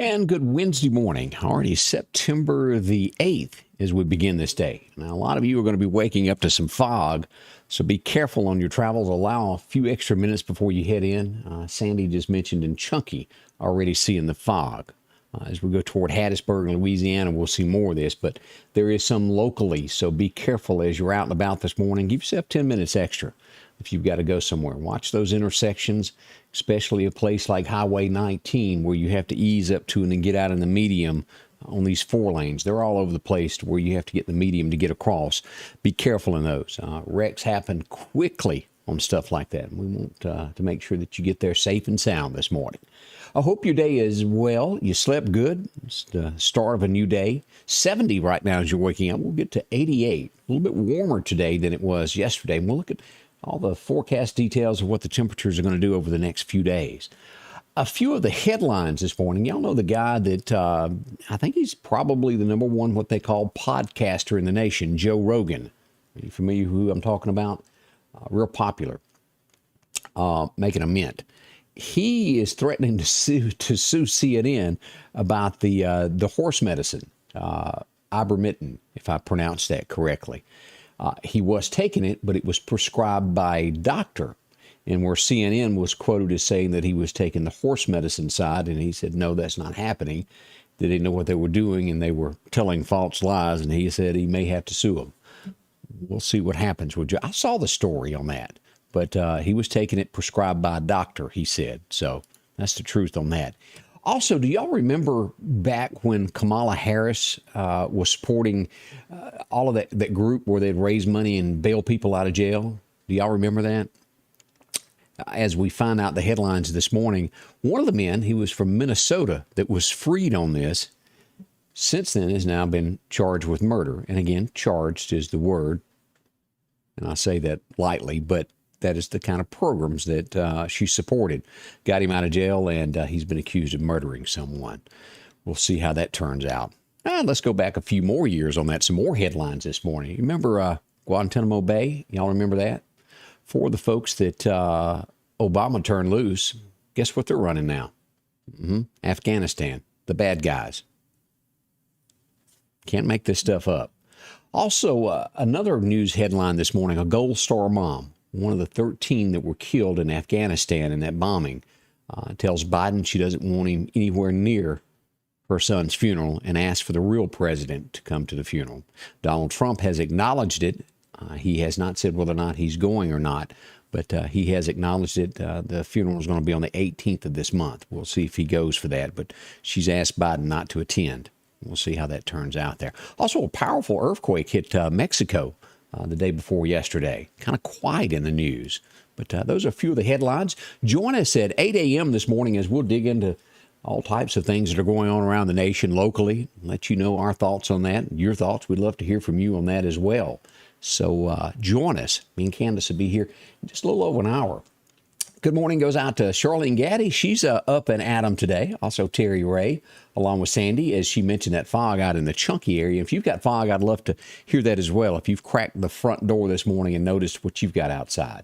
And good Wednesday morning, already September the 8th as we begin this day. Now, a lot of you are going to be waking up to some fog, so be careful on your travels. Allow a few extra minutes before you head in. Sandy just mentioned in Chunky already seeing the fog. As we go toward Hattiesburg, Louisiana, we'll see more of this, but there is some locally, so be careful as you're out and about this morning. Give yourself 10 minutes extra if you've got to go somewhere. Watch those intersections, especially a place like Highway 19 where you have to ease up to and then get out in the medium on these 4 lanes. They're all over the place to where you have to get the medium to get across. Be careful in those. Wrecks happen quickly on stuff like that. We want to make sure that you get there safe and sound this morning. I hope your day is well. You slept good. It's the start of a new day. 70 right now as you're waking up. We'll get to 88. A little bit warmer today than it was yesterday. And we'll look at all the forecast details of what the temperatures are going to do over the next few days. A few of the headlines this morning. Y'all know the guy that I think he's probably the number one, what they call podcaster in the nation, Joe Rogan. Are you familiar with who I'm talking about? Real popular, making a mint. He is threatening to sue CNN about the horse medicine, ivermectin, if I pronounced that correctly. He was taking it, but it was prescribed by a doctor. And where CNN was quoted as saying that he was taking the horse medicine side, and he said, no, that's not happening. They didn't know what they were doing, and they were telling false lies, and he said he may have to sue them. We'll see what happens with Joe. I saw the story on that, but he was taking it prescribed by a doctor, he said. So that's the truth on that. Also, do y'all remember back when Kamala Harris was supporting all of that group where they'd raise money and bail people out of jail? Do y'all remember that? As we find out the headlines this morning, one of the men, he was from Minnesota, that was freed on this, since then has now been charged with murder. And again, charged is the word. And I say that lightly, but that is the kind of programs that she supported. Got him out of jail, and he's been accused of murdering someone. We'll see how that turns out. Let's go back a few more years on that. Some more headlines this morning. You remember Guantanamo Bay? Y'all remember that? For the folks that Obama turned loose, guess what they're running now? Afghanistan, the bad guys. Can't make this stuff up. Also, another news headline this morning, a Gold Star mom, one of the 13 that were killed in Afghanistan in that bombing, tells Biden she doesn't want him anywhere near her son's funeral and asks for the real president to come to the funeral. Donald Trump has acknowledged it. He has not said whether or not he's going or not, but he has acknowledged it. The funeral is going to be on the 18th of this month. We'll see if he goes for that, but she's asked Biden not to attend. We'll see how that turns out there. Also, a powerful earthquake hit Mexico the day before yesterday. Kind of quiet in the news, but those are a few of the headlines. Join us at 8 a.m. this morning as we'll dig into all types of things that are going on around the nation locally. Let you know our thoughts on that, your thoughts. We'd love to hear from you on that as well. So join us. Me and Candace will be here in just a little over an hour. Good morning goes out to Charlene Gaddy. She's up in Adam today. Also Terry Ray, along with Sandy, as she mentioned that fog out in the Chunky area. If you've got fog, I'd love to hear that as well. If you've cracked the front door this morning and noticed what you've got outside.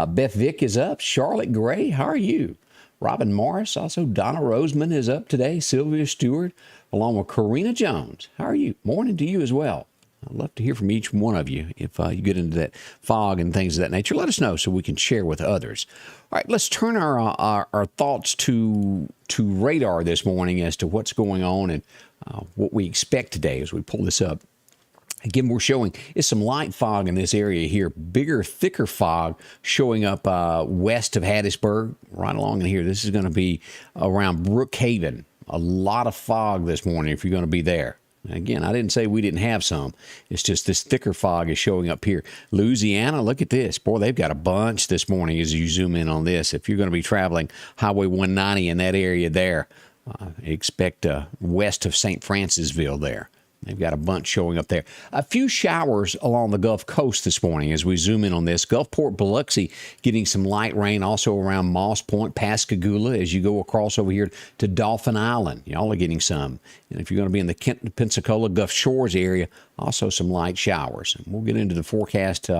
Beth Vick is up. Charlotte Gray, how are you? Robin Morris, also Donna Roseman is up today. Sylvia Stewart, along with Karina Jones. How are you? Morning to you as well. I'd love to hear from each one of you. If you get into that fog and things of that nature, let us know so we can share with others. All right, let's turn our thoughts to radar this morning as to what's going on and what we expect today as we pull this up. Again, we're showing is some light fog in this area here, bigger, thicker fog showing up west of Hattiesburg, right along in here. This is going to be around Brookhaven. A lot of fog this morning if you're going to be there. Again, I didn't say we didn't have some. It's just this thicker fog is showing up here. Louisiana, look at this. Boy, they've got a bunch this morning as you zoom in on this. If you're going to be traveling Highway 190 in that area there, expect west of St. Francisville there. They've got a bunch showing up there. A few showers along the Gulf Coast this morning as we zoom in on this. Gulfport, Biloxi getting some light rain also around Moss Point, Pascagoula as you go across over here to Dauphin Island. Y'all are getting some. And if you're going to be in the Kent, Pensacola, Gulf Shores area, also some light showers. And we'll get into the forecast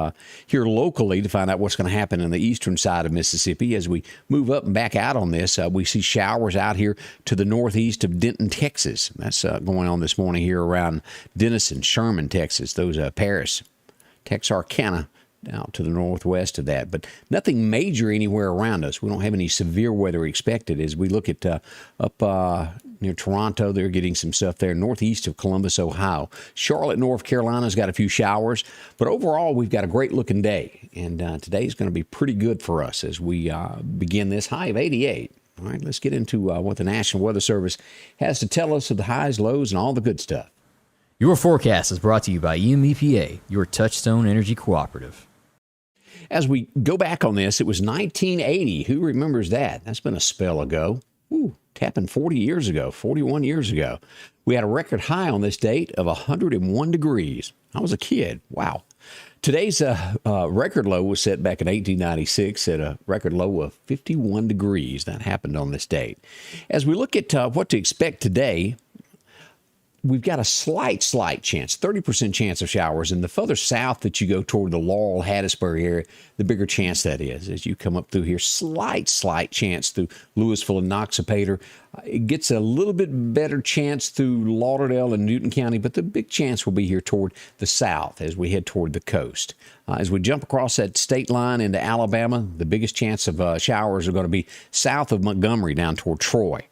here locally to find out what's going to happen in the eastern side of Mississippi. As we move up and back out on this, we see showers out here to the northeast of Denton, Texas. That's going on this morning here around Denison, Sherman, Texas, those Paris, Texarkana, out to the northwest of that, but nothing major anywhere around us. We don't have any severe weather expected. As we look at up near Toronto, they're getting some stuff there northeast of Columbus, Ohio. Charlotte, North Carolina's got a few showers, but overall we've got a great looking day, and today's going to be pretty good for us as we begin this high of 88. All right, let's get into what the National Weather Service has to tell us of the highs, lows, and all the good stuff. Your forecast is brought to you by EMEPA, your Touchstone Energy Cooperative. As we go back on this, it was 1980. Who remembers that? That's been a spell ago. Ooh, tapping 40 years ago, 41 years ago. We had a record high on this date of 101 degrees. I was a kid. Wow. Today's record low was set back in 1896 at a record low of 51 degrees. That happened on this date. As we look at what to expect today, we've got a slight chance, 30% chance of showers. And the further south that you go toward the Laurel, Hattiesburg area, the bigger chance that is. As you come up through here, slight chance through Louisville and Noxapater. It gets a little bit better chance through Lauderdale and Newton County, but the big chance will be here toward the south as we head toward the coast. As we jump across that state line into Alabama, the biggest chance of showers are going to be south of Montgomery down toward Troy.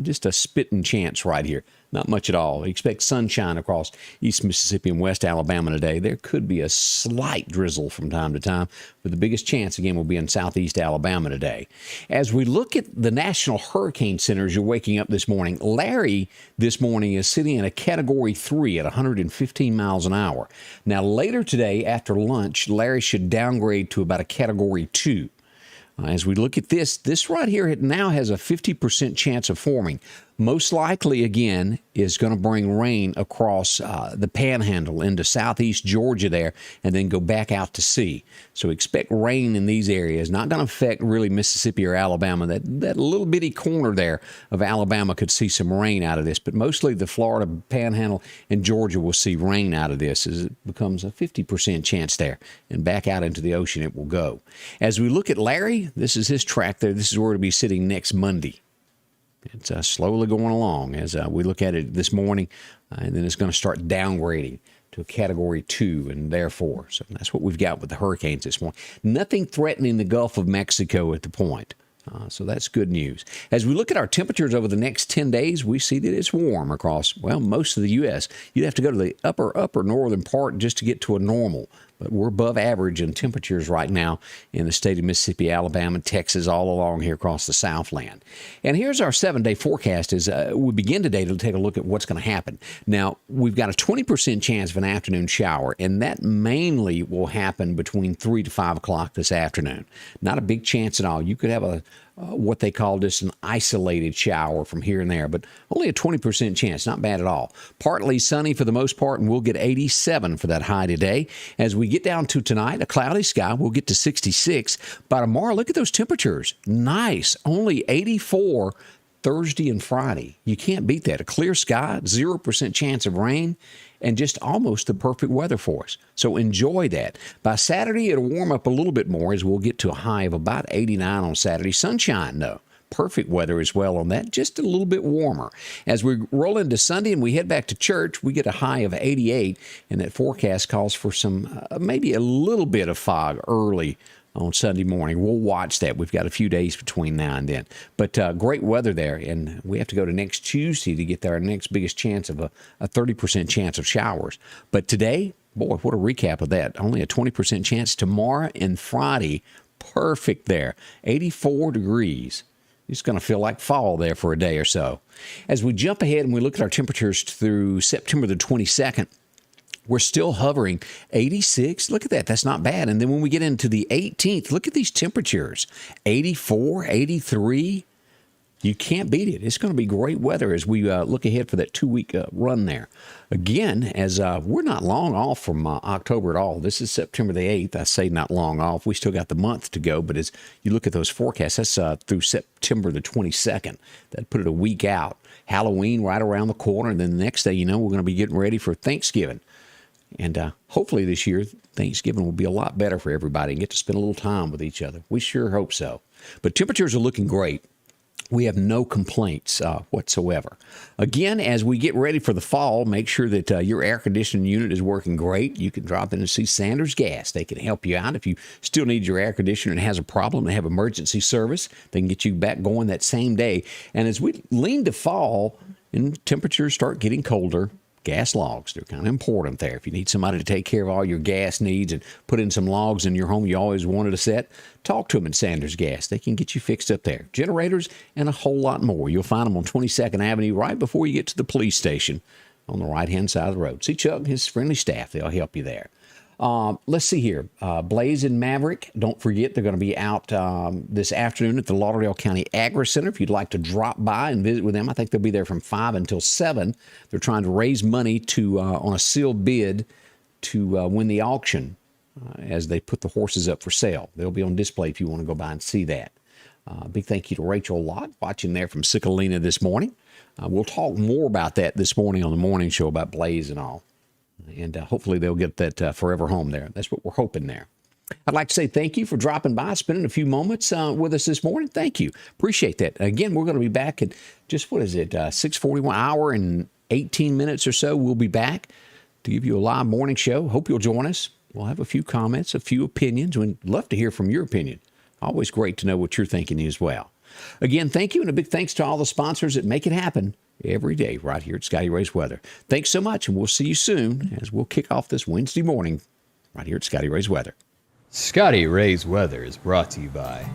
Just a spitting chance right here. Not much at all. Expect sunshine across East Mississippi and West Alabama today. There could be a slight drizzle from time to time, but the biggest chance, again, will be in southeast Alabama today. As we look at the National Hurricane Center as you're waking up this morning, Larry this morning is sitting in a Category 3 at 115 miles an hour. Now, later today, after lunch, Larry should downgrade to about a Category 2. As we look at this right here, it now has a 50% chance of forming. Most likely, again, is going to bring rain across the panhandle into southeast Georgia there and then go back out to sea. So expect rain in these areas. Not going to affect really Mississippi or Alabama. That little bitty corner there of Alabama could see some rain out of this, but mostly the Florida panhandle and Georgia will see rain out of this as it becomes a 50% chance there. And back out into the ocean it will go. As we look at Larry, this is his track there. This is where it'll be sitting next Monday. It's slowly going along as we look at it this morning, and then it's going to start downgrading to a Category 2 and therefore. So that's what we've got with the hurricanes this morning. Nothing threatening the Gulf of Mexico at the point. So that's good news. As we look at our temperatures over the next 10 days, we see that it's warm across, well, most of the U.S. You'd have to go to the upper northern part just to get to a normal. But we're above average in temperatures right now in the state of Mississippi, Alabama, Texas, all along here across the Southland. And here's our 7-day forecast as we begin today to take a look at what's going to happen. Now, we've got a 20% chance of an afternoon shower, and that mainly will happen between 3 to 5 o'clock this afternoon. Not a big chance at all. You could have what they call just an isolated shower from here and there, but only a 20% chance. Not bad at all. Partly sunny for the most part, and we'll get 87 for that high today. As we get down to tonight, a cloudy sky, we'll get to 66. By tomorrow, look at those temperatures. Nice. Only 84 Thursday and Friday. You can't beat that. A clear sky, 0% chance of rain, and just almost the perfect weather for us. So enjoy that. By Saturday, it'll warm up a little bit more as we'll get to a high of about 89 on Saturday. Sunshine, though. Perfect weather as well on that, just a little bit warmer. As we roll into Sunday and we head back to church, we get a high of 88, and that forecast calls for some, maybe a little bit of fog early on Sunday morning. We'll watch that. We've got a few days between now and then. But great weather there, and we have to go to next Tuesday to get our next biggest chance of a 30% chance of showers. But today, boy, what a recap of that. Only a 20% chance tomorrow and Friday. Perfect there. 84 degrees. It's going to feel like fall there for a day or so. As we jump ahead and we look at our temperatures through September the 22nd, we're still hovering 86. Look at that. That's not bad. And then when we get into the 18th, look at these temperatures. 84, 83. You can't beat it. It's going to be great weather as we look ahead for that 2-week run there. Again, as we're not long off from October at all. This is September the 8th. I say not long off. We still got the month to go, but as you look at those forecasts, that's through September the 22nd. That put it a week out. Halloween right around the corner, and then the next day, we're going to be getting ready for Thanksgiving. And hopefully this year, Thanksgiving will be a lot better for everybody and get to spend a little time with each other. We sure hope so. But temperatures are looking great. We have no complaints whatsoever. Again, as we get ready for the fall, make sure that your air conditioning unit is working great. You can drop in and see Sanders Gas. They can help you out. If you still need your air conditioner and has a problem, they have emergency service. They can get you back going that same day. And as we lean to fall and temperatures start getting colder, gas logs, they're kind of important there. If you need somebody to take care of all your gas needs and put in some logs in your home you always wanted to set, talk to them at Sanders Gas. They can get you fixed up there. Generators and a whole lot more. You'll find them on 22nd Avenue right before you get to the police station on the right-hand side of the road. See Chuck and his friendly staff. They'll help you there. Let's see here. Blaze and Maverick, don't forget, they're going to be out this afternoon at the Lauderdale County Agri Center. If you'd like to drop by and visit with them, I think they'll be there from 5 until 7. They're trying to raise money to on a sealed bid to win the auction as they put the horses up for sale. They'll be on display if you want to go by and see that. Big thank you to Rachel Lott watching there from Sicalina this morning. We'll talk more about that this morning on the morning show about Blaze and all. And hopefully they'll get that forever home there. That's what we're hoping there. I'd like to say thank you for dropping by, spending a few moments with us this morning. Thank you. Appreciate that. Again, we're going to be back at just, 6:41, hour and 18 minutes or so. We'll be back to give you a live morning show. Hope you'll join us. We'll have a few comments, a few opinions. We'd love to hear from your opinion. Always great to know what you're thinking as well. Again, thank you, and a big thanks to all the sponsors that make it happen every day right here at Scotty Ray's Weather. Thanks so much, and we'll see you soon as we'll kick off this Wednesday morning right here at Scotty Ray's Weather. Scotty Ray's Weather is brought to you by